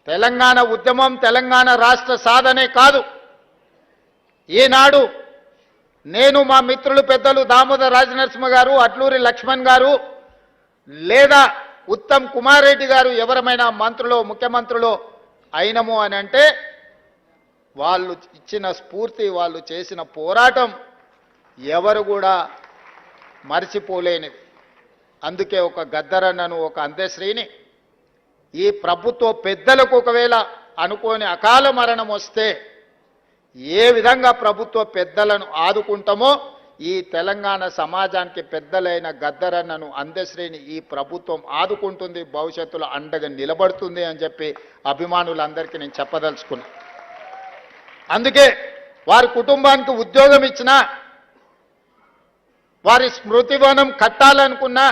తెలంగాణ ఉద్యమం తెలంగాణ రాష్ట్ర సాధనే కాదు. ఈనాడు నేను మా మిత్రులు పెద్దలు దామోదర్ రాజనరసింహ గారు, అట్లూరి లక్ష్మణ్ గారు లేదా ఉత్తమ్ కుమార్ రెడ్డి గారు ఎవరమైనా మంత్రులు ముఖ్యమంత్రులు అయినము అని అంటే వాళ్ళు ఇచ్చిన స్ఫూర్తి, వాళ్ళు చేసిన పోరాటం ఎవరు కూడా మర్చిపోలేనిది. అందుకే ఒక గద్దరన్నను, ఒక అంత్యశ్రీని ఈ ప్రభుత్వ పెద్దలకు ఒకవేళ అనుకోని అకాల మరణం వస్తే ఏ విధంగా ప్రభుత్వ పెద్దలను ఆదుకుంటామో ఈ తెలంగాణ సమాజానికి పెద్దలైన గద్దరన్నను, అంత్యశ్రీని ఈ ప్రభుత్వం ఆదుకుంటుంది, భవిష్యత్తులో అండగా నిలబడుతుంది అని చెప్పి అభిమానులందరికీ నేను చెప్పదలుచుకున్నా. అందుకే వారి కుటుంబానికి ఉద్యోగం ఇచ్చినా, వారి స్మృతివనం కట్టాలనుకున్నా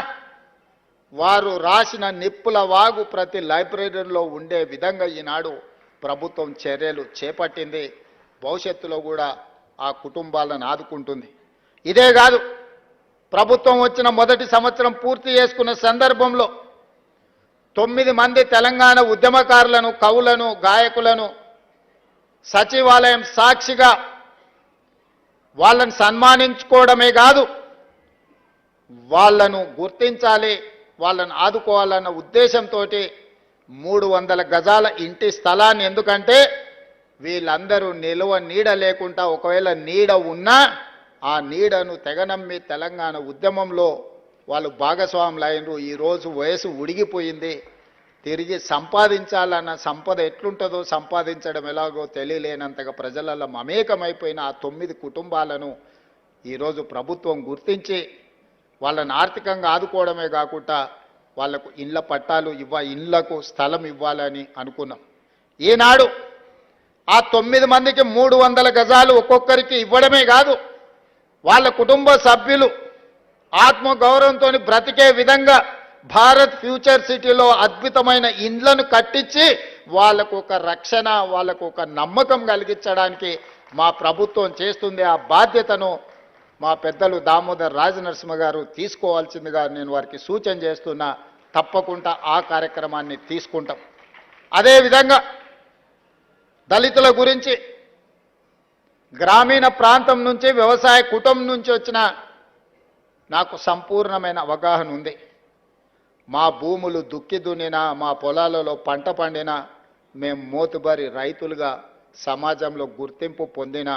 వారు రాసిన నిప్పుల వాగు ప్రతి లైబ్రరీలో ఉండే విధంగా ఈనాడు ప్రభుత్వం చర్యలు చేపట్టింది. భవిష్యత్తులో కూడా ఆ కుటుంబాలను ఆదుకుంటుంది. ఇదే కాదు, ప్రభుత్వం వచ్చిన మొదటి సంవత్సరం పూర్తి చేసుకున్న సందర్భంలో 9 మంది తెలంగాణ ఉద్యమకారులను, కవులను, గాయకులను సచివాలయం సాక్షిగా వాళ్ళని సన్మానించుకోవడమే కాదు, వాళ్ళను గుర్తించాలి, వాళ్ళను ఆదుకోవాలన్న ఉద్దేశంతో 300 గజాల ఇంటి స్థలాన్ని, ఎందుకంటే వీళ్ళందరూ నిలువ నీడ లేకుండా ఒకవేళ నీడ ఉన్నా ఆ నీడను తెగనమ్మి తెలంగాణ ఉద్యమంలో వాళ్ళు భాగస్వాములు అయినరు. ఈరోజు వయసు ఉడిగిపోయింది, తిరిగి సంపాదించాలన్న సంపద ఎట్లుంటుందో సంపాదించడం ఎలాగో తెలియలేనంతగా ప్రజలలో మమేకమైపోయిన ఆ 9 కుటుంబాలను ఈరోజు ప్రభుత్వం గుర్తించి వాళ్ళని ఆర్థికంగా ఆదుకోవడమే కాకుండా వాళ్లకు ఇళ్ల పట్టాలు ఇళ్లకు స్థలం ఇవ్వాలని అనుకున్నాం. ఈనాడు ఆ 9 మందికి 300 గజాలు ఒక్కొక్కరికి ఇవ్వడమే కాదు, వాళ్ళ కుటుంబ సభ్యులు ఆత్మగౌరవంతో బ్రతికే విధంగా భారత్ ఫ్యూచర్ సిటీలో అద్భుతమైన ఇండ్లను కట్టించి వాళ్ళకు ఒక రక్షణ, వాళ్ళకు ఒక నమ్మకం కలిగించడానికి మా ప్రభుత్వం చేస్తుంది. ఆ బాధ్యతను మా పెద్దలు దామోదర్ రాజనరసింహ గారు తీసుకోవాల్సిందిగా నేను వారికి సూచన చేస్తున్నా. తప్పకుండా ఆ కార్యక్రమాన్ని తీసుకుంటాం. అదేవిధంగా దళితుల గురించి గ్రామీణ ప్రాంతం నుంచి, వ్యవసాయ కుటుంబం నుంచి వచ్చిన నాకు సంపూర్ణమైన అవగాహన ఉంది. మా భూములు దుక్కి దున్నినా, మా పొలాలలో పంట పండినా, మేము మోతుబరి రైతులుగా సమాజంలో గుర్తింపు పొందిన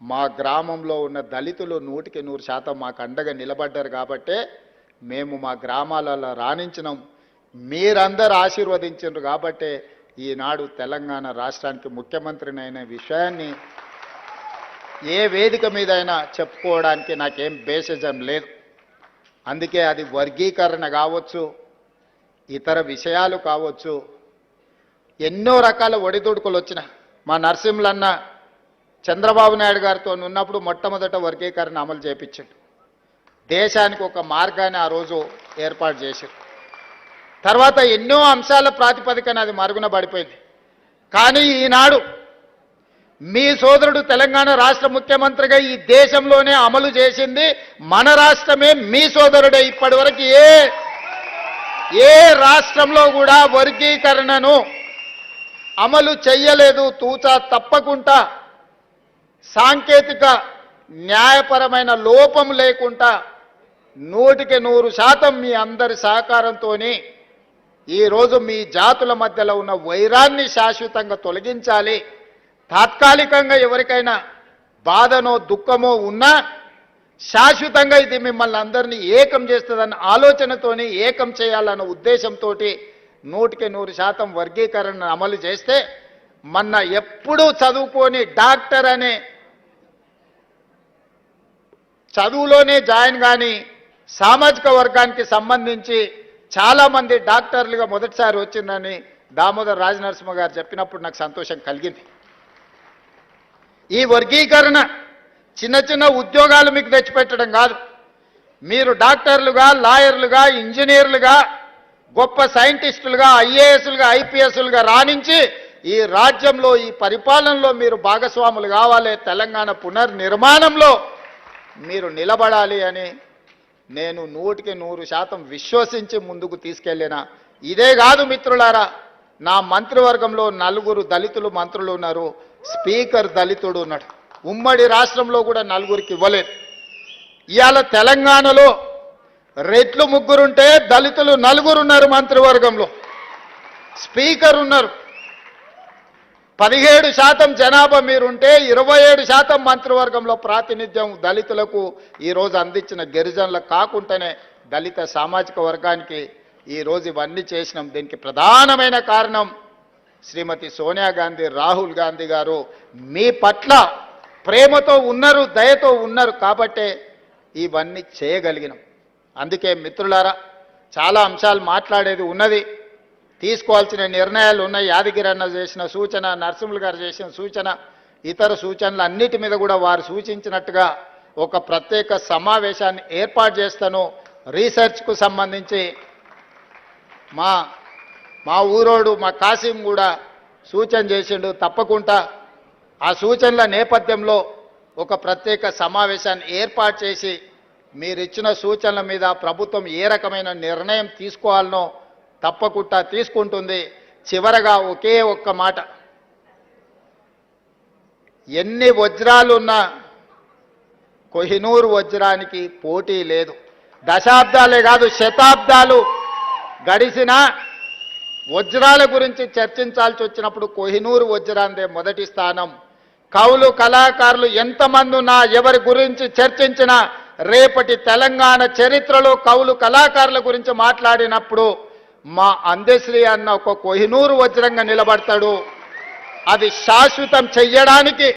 మా గ్రామంలో ఉన్న దళితులు 100% మాకు అండగా నిలబడ్డారు. కాబట్టే మేము మా గ్రామాలలో రాణించినాం. మీరందరూ ఆశీర్వదించారు కాబట్టే ఈనాడు తెలంగాణ రాష్ట్రానికి ముఖ్యమంత్రినైన విషయాన్ని ఏ వేదిక మీద అయినా చెప్పుకోవడానికి నాకేం బేసిజం లేదు. అందుకే అది వర్గీకరణ కావచ్చు, ఇతర విషయాలు కావచ్చు, ఎన్నో రకాల ఒడిదుడుకులు వచ్చిన మా నరసింహులన్న చంద్రబాబు నాయుడు గారితో ఉన్నప్పుడు మొట్టమొదట వర్గీకరణ అమలు చేయించాడు. దేశానికి ఒక మార్గాన్ని ఆ రోజు ఏర్పాటు చేశారు. తర్వాత ఎన్నో అంశాల ప్రాతిపదికన అది మరుగున పడిపోయింది. కానీ ఈనాడు మీ సోదరుడు తెలంగాణ రాష్ట్ర ముఖ్యమంత్రిగా ఈ దేశంలోనే అమలు చేసింది మన రాష్ట్రమే. మీ సోదరుడే. ఇప్పటి వరకు ఏ రాష్ట్రంలో కూడా వర్గీకరణను అమలు చెయ్యలేదు. తూచా తప్పకుండా సాంకేతిక న్యాయపరమైన లోపం లేకుండా 100% మీ అందరి సహకారంతో ఈరోజు మీ జాతుల మధ్యలో ఉన్న వైరాన్ని శాశ్వతంగా తొలగించాలి. తాత్కాలికంగా ఎవరికైనా బాధనో దుఃఖమో ఉన్నా శాశ్వతంగా ఇది మిమ్మల్ని అందరినీ ఏకం చేస్తుందన్న ఆలోచనతోని ఏకం చేయాలన్న ఉద్దేశంతో 100% వర్గీకరణను అమలు చేస్తే మొన్న ఎప్పుడూ చదువుకొని డాక్టర్ అనే చదువులోనే జాయిన్ కానీ సామాజిక వర్గానికి సంబంధించి చాలామంది డాక్టర్లుగా మొదటిసారి వచ్చిందని దామోదర్ రాజనరసింహ గారు చెప్పినప్పుడు నాకు సంతోషం కలిగింది. ఈ వర్గీకరణ చిన్న చిన్న ఉద్యోగాలు మీకు తెచ్చిపెట్టడం కాదు. మీరు డాక్టర్లుగా, లాయర్లుగా, ఇంజనీర్లుగా, గొప్ప సైంటిస్టులుగా, ఐఏఎస్లుగా, ఐపీఎస్లుగా రాణించి ఈ రాజ్యంలో, ఈ పరిపాలనలో మీరు భాగస్వాములు కావాలి. తెలంగాణ పునర్నిర్మాణంలో మీరు నిలబడాలి అని నేను 100% విశ్వసించి ముందుకు తీసుకెళ్ళిన. ఇదే కాదు మిత్రులారా, నా మంత్రివర్గంలో 4 దళితులు మంత్రులు ఉన్నారు, స్పీకర్ దళితుడు ఉన్నాడు. ఉమ్మడి రాష్ట్రంలో కూడా 4కి ఇవ్వలేదు. ఇవాళ తెలంగాణలో రెట్లు 3 ఉంటే దళితులు 4 ఉన్నారు మంత్రివర్గంలో, స్పీకర్ ఉన్నారు. 17% జనాభా మీరుంటే 27% మంత్రివర్గంలో ప్రాతినిధ్యం దళితులకు ఈరోజు అందించిన గిరిజనులకు కాకుండానే దళిత సామాజిక వర్గానికి ఈరోజు ఇవన్నీ చేసినాం. దీనికి ప్రధానమైన కారణం శ్రీమతి సోనియా గాంధీ, రాహుల్ గాంధీ గారు మీ పట్ల ప్రేమతో ఉన్నారు, దయతో ఉన్నారు కాబట్టే ఇవన్నీ చేయగలిగినాం. అందుకే మిత్రులారా, చాలా అంశాలు మాట్లాడేది ఉన్నది, తీసుకోవాల్సిన నిర్ణయాలు ఉన్నాయి. యాదగిరి అన్న చేసిన సూచన, నరసింహులు గారు చేసిన సూచన, ఇతర సూచనలు అన్నిటి మీద కూడా వారు సూచించినట్టుగా ఒక ప్రత్యేక సమావేశాన్ని ఏర్పాటు చేస్తాను. రీసెర్చ్కు సంబంధించి మా ఊరోడు మా కాసిం కూడా సూచన చేసిండు. తప్పకుండా ఆ సూచనల నేపథ్యంలో ఒక ప్రత్యేక సమావేశాన్ని ఏర్పాటు చేసి మీరిచ్చిన సూచనల మీద ప్రభుత్వం ఏ రకమైన నిర్ణయం తీసుకోవాలనో తప్పకుండా తీసుకుంటుంది. చివరగా ఒకే ఒక్క మాట, ఎన్ని వజ్రాలున్నా కోహినూరు వజ్రానికి పోటీ లేదు. దశాబ్దాలే కాదు శతాబ్దాలు గడిచినా వజ్రాల గురించి చర్చించాల్సి వచ్చినప్పుడు కోహినూరు వజ్రాందే మొదటి స్థానం. కవులు కళాకారులు ఎంతమంది ఉన్నా ఎవరి గురించి చర్చించినా రేపటి తెలంగాణ చరిత్రలో కవులు కళాకారుల గురించి మాట్లాడినప్పుడు మా అందశ్రీ అన్న ఒక కోహినూరు వజ్రంగా నిలబడతాడు. అది శాశ్వతం చెయ్యడానికి